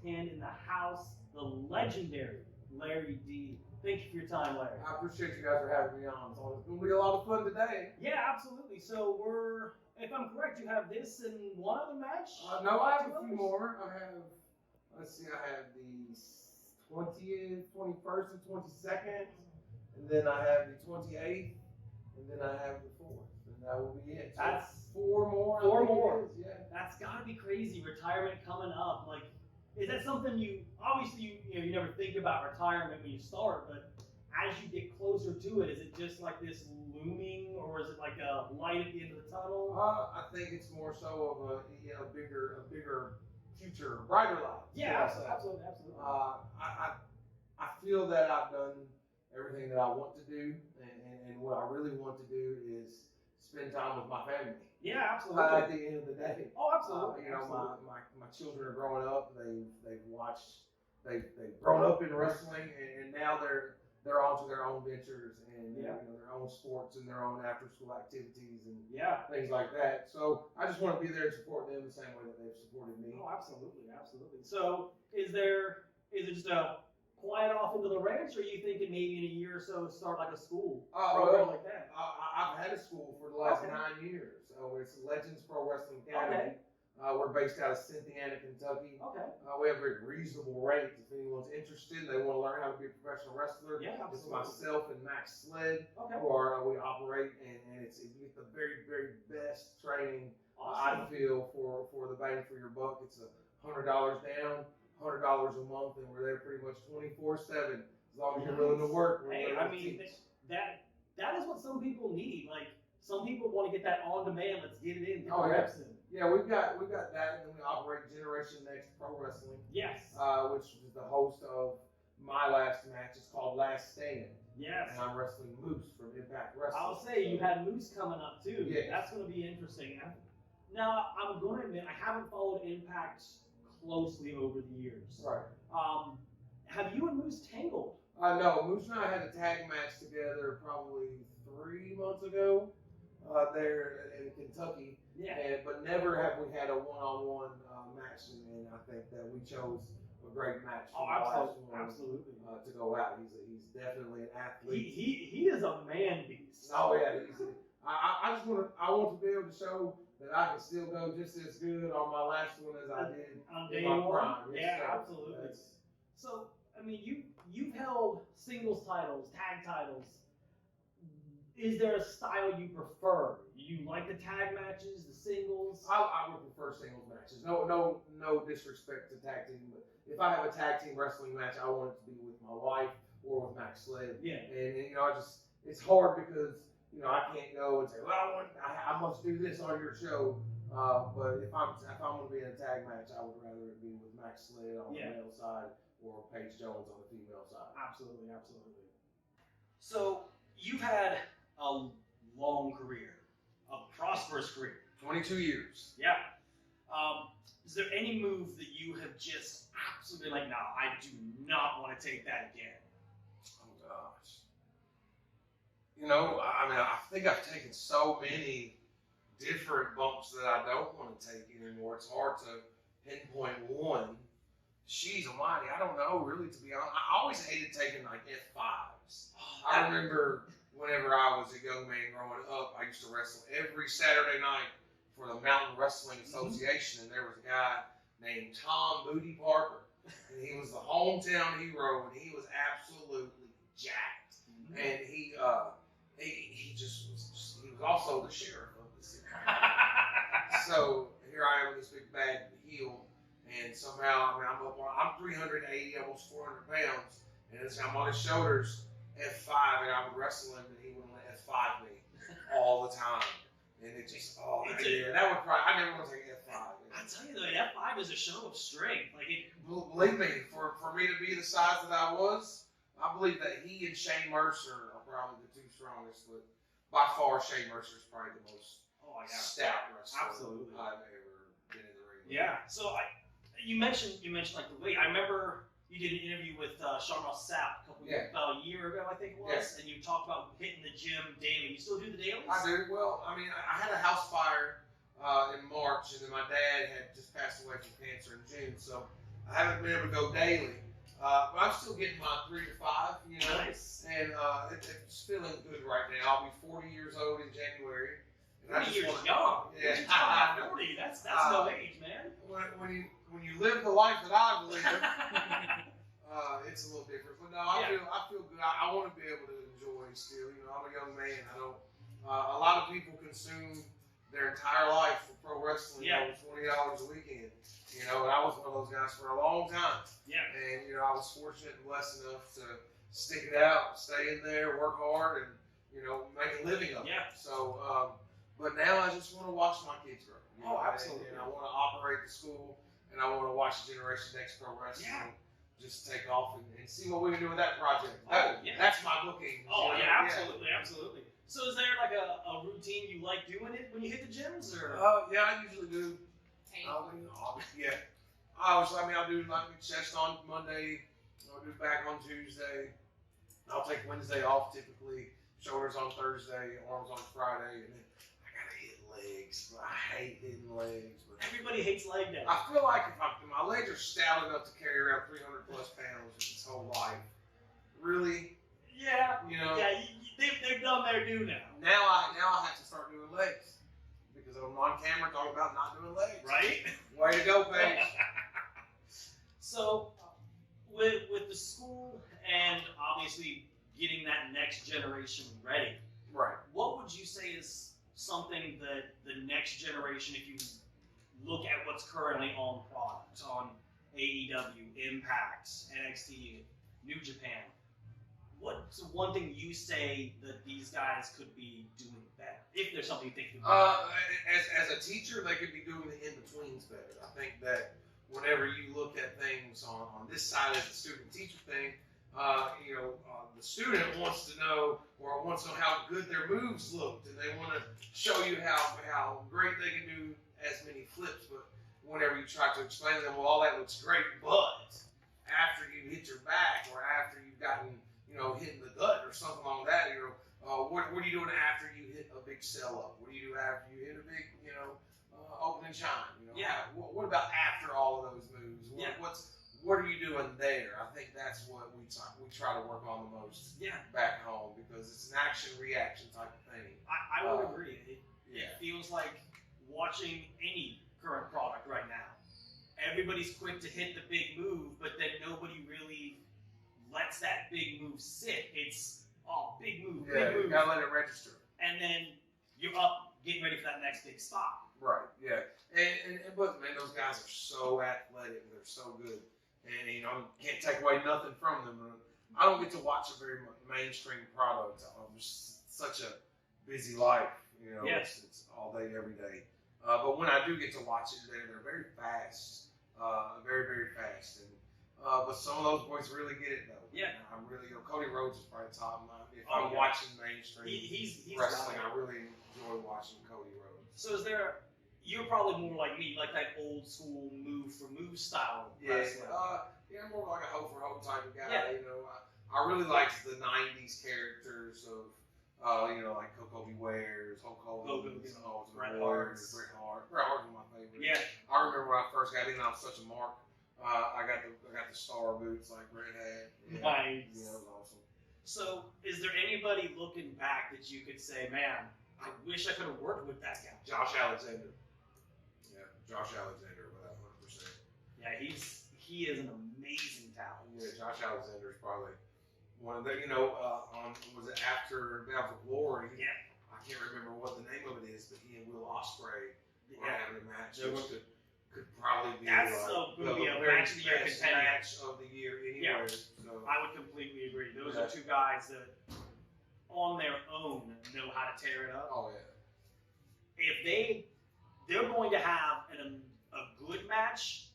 hand in the house, the legendary Larry D. Thank you for your time, Larry. I appreciate you guys for having me on. So it's going to be a lot of fun today. Yeah, absolutely. So if I'm correct, you have this and one other match? No, I have a few more. I have the 20th, 21st, and 22nd, and then I have the 28th, and then I have the 4th, and that will be it. So That's four more. Four more. Yeah. That's got to be crazy. Retirement coming up. Like, is that something you never think about retirement when you start, but as you get closer to it, is it just like this looming, or is it like a light at the end of the tunnel? I think it's more so of a bigger future, brighter light. Yeah, absolutely. I feel that I've done everything that I want to do, and what I really want to do is spend time with my family. Yeah, absolutely. At the end of the day. Oh, absolutely. My children are growing up. They've grown up in wrestling, and now they're on to their own ventures and their own sports and their own after school activities and things like that. So I just want to be there and support them the same way that they've supported me. Oh, absolutely. So is it just a quiet off into the ranks, or are you thinking maybe in a year or so start like a school program like that? I've had a school for the last 9 years. So it's Legends Pro Wrestling Academy. We're based out of Cynthiana, Kentucky. Okay. We have a very reasonable rate. If anyone's interested, they want to learn how to be a professional wrestler. Yeah, it's absolutely. myself and Maxx Okay. we operate, and you get the very, very best training. Awesome. I feel for the bang for your buck. It's $100 down, $100 a month, and we're there pretty much 24/7 as long as you're willing to work. Hey, I mean that is what some people need. Like, some people want to get that on demand. Let's get it in. Get the reps in. Yeah, we've got that, and then we operate Generation Next Pro Wrestling. Yes. Which is the host of my last match. It's called Last Stand. Yes. And I'm wrestling Moose from Impact Wrestling. I'll say you had Moose coming up too. Yeah. That's going to be interesting. Now, I'm going to admit I haven't followed Impact closely over the years. Right. Have you and Moose tangled? No, Moose and I had a tag match together probably 3 months ago there in Kentucky. Yeah. But never have we had a one-on-one match, and I think that we chose a great match. Oh, absolutely. To go out. He's definitely an athlete. He is a man beast. Oh yeah. I want to be able to show that I can still go just as good on my last one as I did on in day my one. prime. Yeah, absolutely. So, I mean, you've held singles titles, tag titles. Is there a style you prefer? You like the tag matches, the singles? I would prefer singles matches. No disrespect to tag team, but if I have a tag team wrestling match, I want it to be with my wife or with Maxx. Yeah. And it's hard because I can't go and say, well, I must do this on your show. But if I'm going to be in a tag match, I would rather it be with Maxx on the male side or Paige Jones on the female side. Absolutely. So you've had a long career, a prosperous career. 22 years. Yeah. Is there any move that you have just absolutely like, no, I do not want to take that again? Oh gosh. I think I've taken so many different bumps that I don't want to take anymore. It's hard to pinpoint one. Jeez almighty, I don't know really, to be honest. I always hated taking like F5s. I remember whenever I was a young man growing up, I used to wrestle every Saturday night for the Mountain Wrestling Association, and there was a guy named Tom Booty Parker, and he was the hometown hero, and he was absolutely jacked, and he was also the sheriff of the city. So here I am with this big bag heel, and somehow I'm 380, almost 400 pounds, and I'm on his shoulders. F5, and I would wrestle him, and he wouldn't let F5 me all the time. And it just, I never want to take F5. I tell you though, F5 is a show of strength. Believe me, for me to be the size that I was, I believe that he and Shane Mercer are probably the two strongest, but by far Shane Mercer is probably the most stout wrestler I've ever been in the ring with. Yeah. So you mentioned like the weight. I remember you did an interview with Sean Ross Sapp about a year ago, I think it was, and you talked about hitting the gym daily. You still do the dailies? I do. Well, I had a house fire in March, and then my dad had just passed away from cancer in June, so I haven't been able to go daily, but I'm still getting my 3 to 5. You know, Nice. and it's feeling good right now. I'll be 40 years old in January. And I 40 just years wanna- young. Yeah, What you talking about 40? That's no age, man. When you live the life that I've lived, it's a little different. But no, I feel good. I want to be able to enjoy still. You know, I'm a young man. I don't. A lot of people consume their entire life for pro wrestling. Yeah. $20 a weekend. You know, and I was one of those guys for a long time. Yeah. And you know, I was fortunate and blessed enough to stick it out, stay in there, work hard, and you know, make a living of it. Yeah. So, but now I just want to watch my kids grow. You know, Absolutely. And I want to operate the school, and I want to watch Generation Next Pro Wrestling. Yeah. Just take off and see what we can do with that project. Oh, yeah. That's my booking. Oh, you know? yeah, absolutely, absolutely. So is there like a routine you like doing it when you hit the gyms, or? Yeah, I usually do. I'll do like chest on Monday. I'll do back on Tuesday. I'll take Wednesday off typically. Shoulders on Thursday, arms on Friday, and then I gotta hit legs. But I hate hitting legs. But Everybody hates leg day. I feel like if my legs are stout enough to carry around 300 plus pounds his whole life, really, Yeah. you know. Yeah, they've done their due now. Now I have to start doing legs because I'm on camera talking about not doing legs. Right? Way to go, Paige. So, with the school and obviously getting that next generation ready, Right. what would you say is something that the next generation, if you look at what's currently on product, on AEW, Impact, NXT, New Japan, what's one thing you say that these guys could be doing better? If there's something you think could be better. As a teacher, they could be doing the in-betweens better. I think that whenever you look at things on this side of the student-teacher thing, the student wants to know how good their moves looked, and they want to show you how great they can do as many flips. But whenever you try to explain to them, well, all that looks great, but after you hit your back or after you've gotten hit in the gut or something like that, what are you doing after you hit a big sell up? What do you do after you hit a big open and shine? Yeah. What about after all of those moves? What are you doing there? I think that's what we try to work on the most back home, because it's an action-reaction type of thing. I would agree. It feels like watching any current product right now. Everybody's quick to hit the big move, but then nobody really lets that big move sit. It's, big move, big move. You gotta let it register. And then you're up, getting ready for that next big spot. Right, yeah. But man, those guys are so athletic. They're so good. And, can't take away nothing from them. I don't get to watch a very mainstream product. Just such a busy life, Yes. It's all day, every day. But when I do get to watch it, they're very fast, very, very fast. And but some of those boys really get it, though. Yeah. I really, Cody Rhodes is probably top of mine. If Oh, I'm yeah. watching mainstream He's wrestling, got it. I really enjoy watching Cody Rhodes. So you're probably more like me, like that old school move for move style wrestling. I'm more like a hoe for hoe type of guy. Yeah. I really liked the '90s characters of, like Coco Beware's, Hulk Hogan's, Bret Warriors, Hart's. Bret Hart. Bret Hart was my favorite. Yeah. I remember when I first got in, I was such a mark. I got the star boots like Bret had. Yeah. Nice. Yeah, it was awesome. So, is there anybody looking back that you could say, man, I wish I could have worked with that guy? Josh Alexander. Yeah, Josh Alexander, without 100%. Yeah, he is an amazing talent. Yeah, Josh Alexander is probably one of the, was it after Bound for Glory? Yeah. I can't remember what the name of it is, but he and Will Ospreay were Yeah. having a match. They Which could probably be That's gonna be a very match of the year best contender. match of the year anyway. Yeah. So, I would completely agree. Those Yeah. are two guys that, on their own, know how to tear it up. oh yeah. If they're going to have a good match,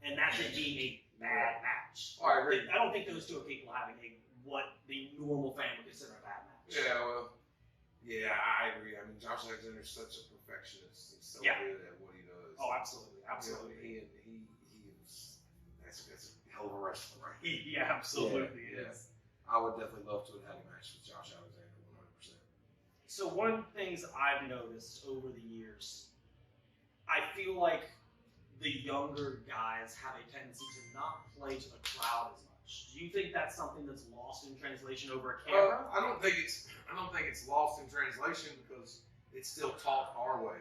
and that's it being a bad match. Oh, I agree. I don't think those two are capable of having what the normal fan would consider a bad match. Yeah, well, yeah, I agree. I mean, Josh Alexander is such a perfectionist. He's so Yeah. good at what he does. Oh, absolutely, absolutely. He is. That's a hell of a wrestler, right? He absolutely Yeah, is. I would definitely love to have had a match with Josh Alexander, 100%. So one of the things I've noticed over the years, I feel like the younger guys have a tendency to not play to the crowd as much. Do you think that's something that's lost in translation over a camera? I don't think it's lost in translation because it's still taught our way.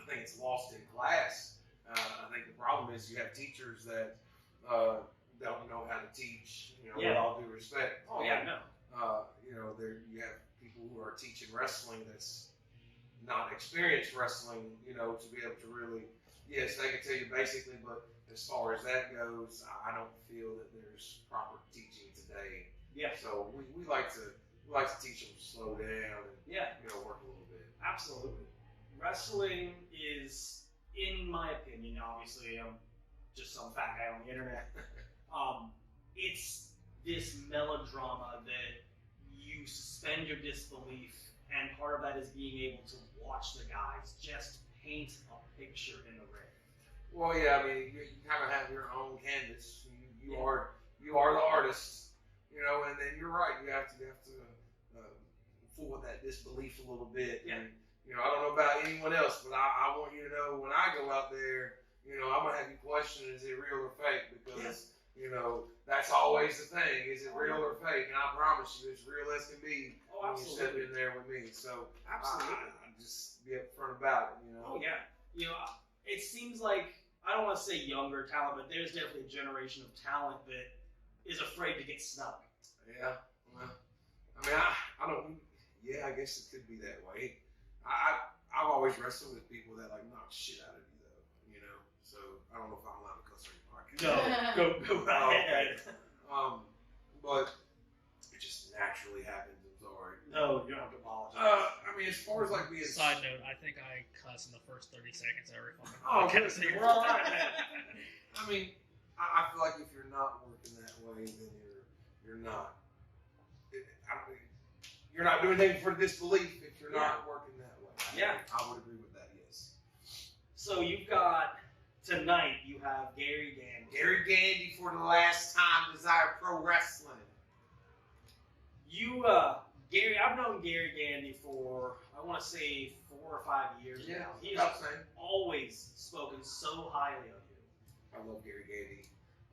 I think it's lost in class. I think the problem is you have teachers that don't know how to teach. With all due respect. Oh yeah, no. You have people who are teaching wrestling that's not experienced wrestling. To be able to really, yes, they can tell you basically, but as far as that goes, I don't feel that there's proper teaching today. Yeah. So we like to teach them to slow down and work a little bit. Absolutely. Wrestling is, in my opinion, obviously I'm just some fat guy on the internet. It's this melodrama that you suspend your disbelief, and part of that is being able to watch the guys just paint a picture in the ring. Well, yeah, I mean, you kind of have your own canvas. You are the artist, and then you're right. You have to fool with that disbelief a little bit. Yeah. And, I don't know about anyone else, but I want you to know when I go out there, I'm gonna have you question: is it real or fake? Because that's always the thing: is it real or fake? And I promise you, it's real as can be when you step in there with me. So absolutely, I just be upfront about it. Oh yeah, it seems like, I don't want to say younger talent, but there's definitely a generation of talent that is afraid to get snubbed. Yeah, well, I mean, I don't. Yeah, I guess it could be that way. I've always wrestled with people that knock shit out of you, though. So I don't know if I'm allowed to cuss on your podcast. No, go right ahead. But it just naturally happens. I'm sorry. No, you don't have to apologize. I mean, as far as being Side note, I think I cuss in the first 30 seconds of every fucking Oh, podcast. good. We're all right, man. I mean, I feel like if you're not working that way, then you're not. You're not doing anything for disbelief if you're not working that way. Yeah. I would agree with that, yes. So you've got, tonight, you have Gary Gandy. Gary Gandy for the last time, Desire Pro Wrestling. Gary, I've known Gary Gandy for, I want to say, 4 or 5 years now. He's always spoken so highly of you. I love Gary Gandy.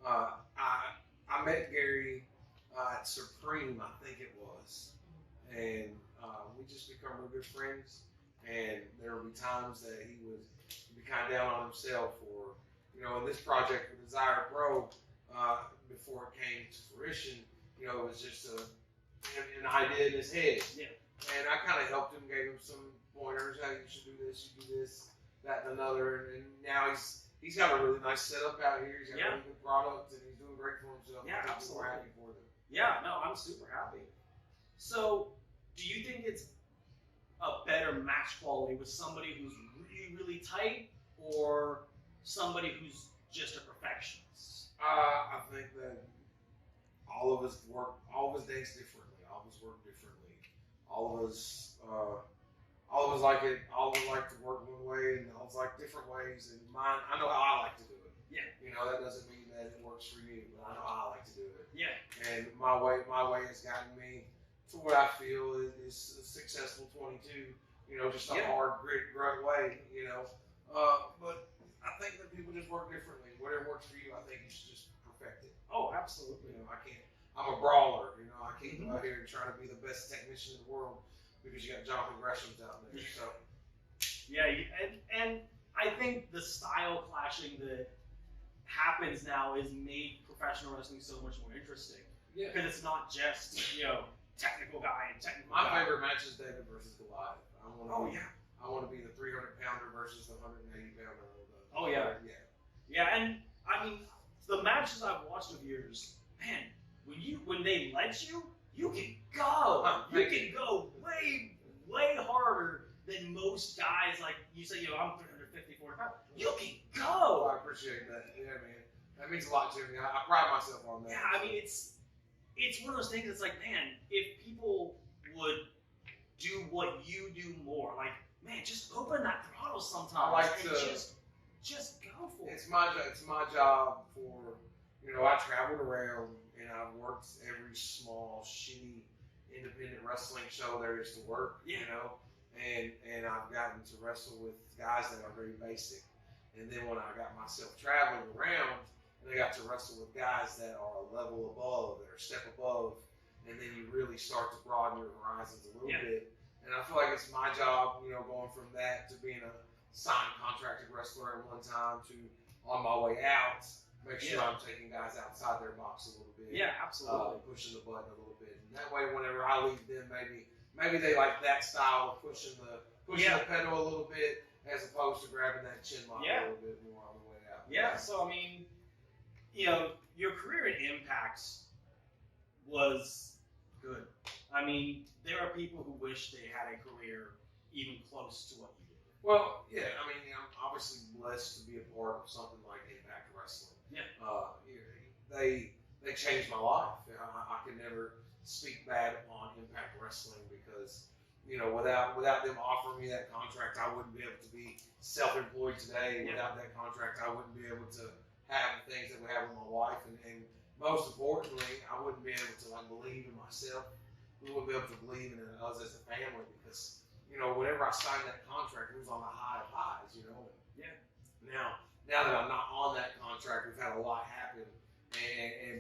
I met Gary at Supreme, I think it was. And we just become real good friends. And there would be times that he would be kind of down on himself, or, in this project with Desire Pro, before it came to fruition, it was just an idea in his head. Yeah. And I kind of helped him, gave him some pointers. Hey, you should do this, you do this, that, and another. And now he's got a really nice setup out here. He's got a really good product, and he's doing great for himself. Yeah, I'm absolutely. super happy for them. Yeah, no, I'm super happy. So, do you think it's a better match quality with somebody who's really, really tight, or somebody who's just a perfectionist? I think that all of us dance differently. All of us work differently. All of us like it. All of us like to work one way, and all of us like different ways. And mine, I know how I like to do it. Yeah. That doesn't mean that it works for you, but I know how I like to do it. Yeah. And my way has gotten me to what I feel is a successful 22. Just a hard, grit, grunt way. But I think that people just work differently. Whatever works for you, I think you should just perfect it. Oh, absolutely. I'm a brawler. I can't go out here and try to be the best technician in the world because you got Jonathan Gresham's out there. So yeah, and I think the style clashing that happens now is made professional wrestling so much more interesting. Yeah. Because it's not just, technical guy and technical my guy. favorite match is David versus Goliath. I want to be the 300 pounder versus the 180 pounder. Oh yeah. Yeah. Yeah, and I mean, the matches I've watched of yours, man, when they let you, you can go. You can go way, way harder than most guys. Like you say, I'm 350, 40 pounds. You can go. Oh, I appreciate that. Yeah, man. That means a lot to me. I pride myself on that. Yeah, I mean, it's one of those things that's like, man, if people would do what you do more, like, man, just open that throttle sometimes. I like and to just go for it. It's my job for, I traveled around and I've worked every small, shitty, independent wrestling show there is to work, and I've gotten to wrestle with guys that are very basic. And then when I got myself traveling around, and I got to wrestle with guys that are a level above, that are a step above, and then you really start to broaden your horizons a little bit. And I feel like it's my job, going from that to being a signed contracted wrestler at one time to on my way out, make sure I'm taking guys outside their box a little bit. Yeah, absolutely. Pushing the button a little bit. And that way, whenever I leave them, maybe they like that style of pushing the pedal a little bit as opposed to grabbing that chin lock a little bit more on the way out. Yeah, so I mean, your career at Impact was good. I mean, there are people who wish they had a career even close to what you did. Well, yeah, I mean, I'm obviously blessed to be a part of something like Impact Wrestling. Yeah. They changed my life. I can never speak bad on Impact Wrestling because, without them offering me that contract, I wouldn't be able to be self-employed today. Yeah. Without that contract, I wouldn't be able to have the things that we have with my wife. And most importantly, I wouldn't be able to believe in myself. We wouldn't be able to believe in us as a family because, whenever I signed that contract, it was on the high of highs, Yeah. Now that I'm not on that contract, we've had a lot happen.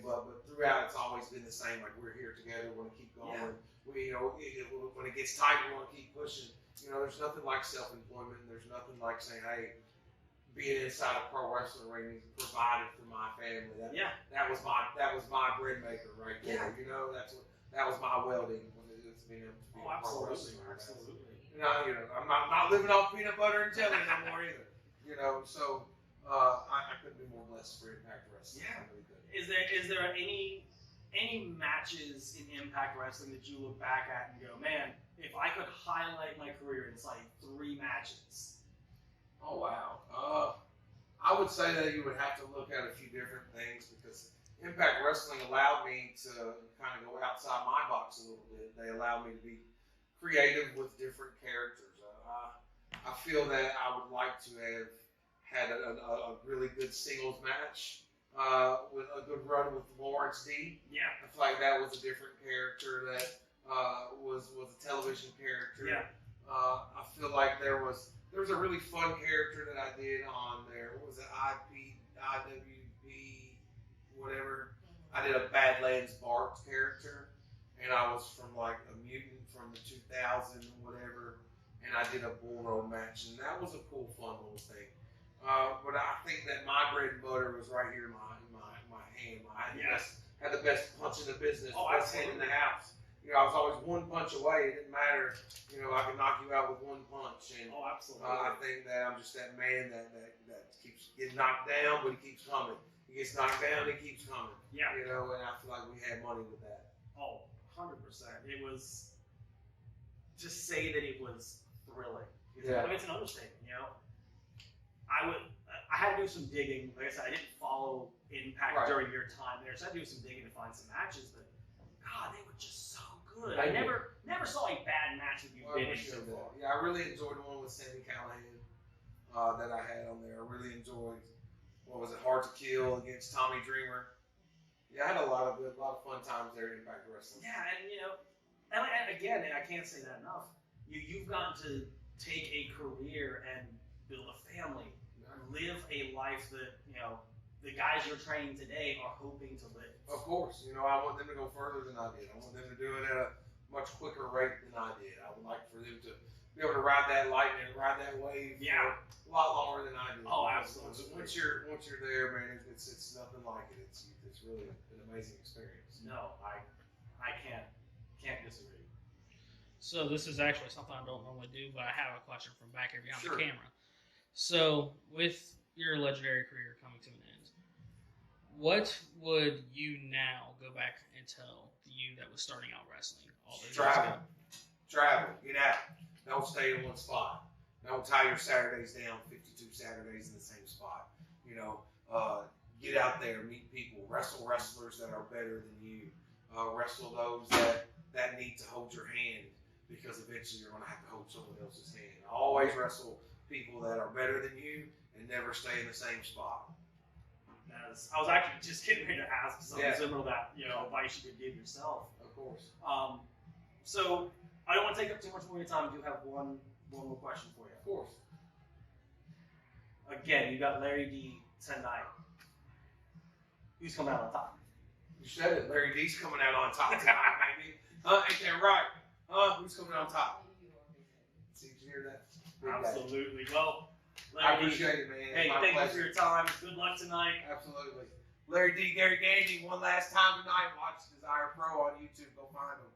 But throughout, it's always been the same. Like, we're here together, we want to keep going. Yeah. When it gets tight, we want to keep pushing. There's nothing like self-employment. There's nothing like saying, hey, being inside a pro wrestling ring provided for my family. That was my bread maker right there. Yeah. That was my welding. It's being able to be a pro wrestling. Absolutely. I'm not living off peanut butter and jelly no more either. So I couldn't be more blessed for Impact Wrestling. Yeah. I'm really good. Is there any matches in Impact Wrestling that you look back at and go, man, if I could highlight my career, it's like 3 matches? Oh, wow. I would say that you would have to look at a few different things because Impact Wrestling allowed me to kind of go outside my box a little bit. They allowed me to be creative with different characters. I feel that I would like to have had a really good singles match with a good run with Lawrence D. Yeah. I feel like that was a different character that was a television character. Yeah. I feel like there was a really fun character that I did on there. What was it? IWB, whatever. I did a Badlands Bart character, and I was from like a mutant from the 2000 whatever, and I did a bull road match, and that was a cool, fun little thing. But I think that my bread and butter was right here in my hand. I had the best punch in the business, the best hand in the house. I was always one punch away. It didn't matter. I could knock you out with one punch. And Absolutely. I think that I'm just that man that keeps getting knocked down, but he keeps coming. He gets knocked down, he keeps coming. Yeah. And I feel like we had money with that. 100%. It was, to say that it was thrilling. Yeah. I mean, it's an understatement, I had to do some digging. Like I said, I didn't follow Impact during your time there, so I had to do some digging to find some matches, but God, they were just so good. I never saw a bad match with you in so far. Yeah, I really enjoyed the one with Sammy Callahan that I had on there. I really enjoyed, Hard to Kill against Tommy Dreamer. Yeah, I had a lot of fun times there in Impact Wrestling. Yeah, and again, I can't say that enough. You've gotten to take a career and build a family, live a life that the guys you're training today are hoping to live. Of course, I want them to go further than I did. I want them to do it at a much quicker rate than I did. I would like for them to be able to ride that lightning, ride that wave for a lot longer than I did. Oh, absolutely. Once you're there, man, it's nothing like it. It's really an amazing experience. No, I can't disagree. So this is actually something I don't normally do, but I have a question from back here behind Sure. the camera. So with your legendary career coming to an end, what would you now go back and tell you that was starting out wrestling all those years ago? Travel, get out. Don't stay in one spot. Don't tie your Saturdays down 52 Saturdays in the same spot. Get out there, meet people, wrestle wrestlers that are better than you, wrestle those that need to hold your hand because eventually you're going to have to hold someone else's hand. Always wrestle people that are better than you and never stay in the same spot. I was actually just getting ready to ask something similar to that, advice you could give yourself. Of course. So I don't want to take up too much more of your time. I do have one more question for you. Of course. again, you got Larry D tonight. Who's coming out on top? You said it. Larry D's coming out on top tonight, baby. Ain't that right? Who's coming out on top? See, did you hear that? Big guy. Absolutely. Well, I Larry D, appreciate it, man. hey, My thank you pleasure. for your time. Good luck tonight. Absolutely. Larry D, Gary Gaming, one last time tonight. Watch Desire Pro on YouTube. Go find him.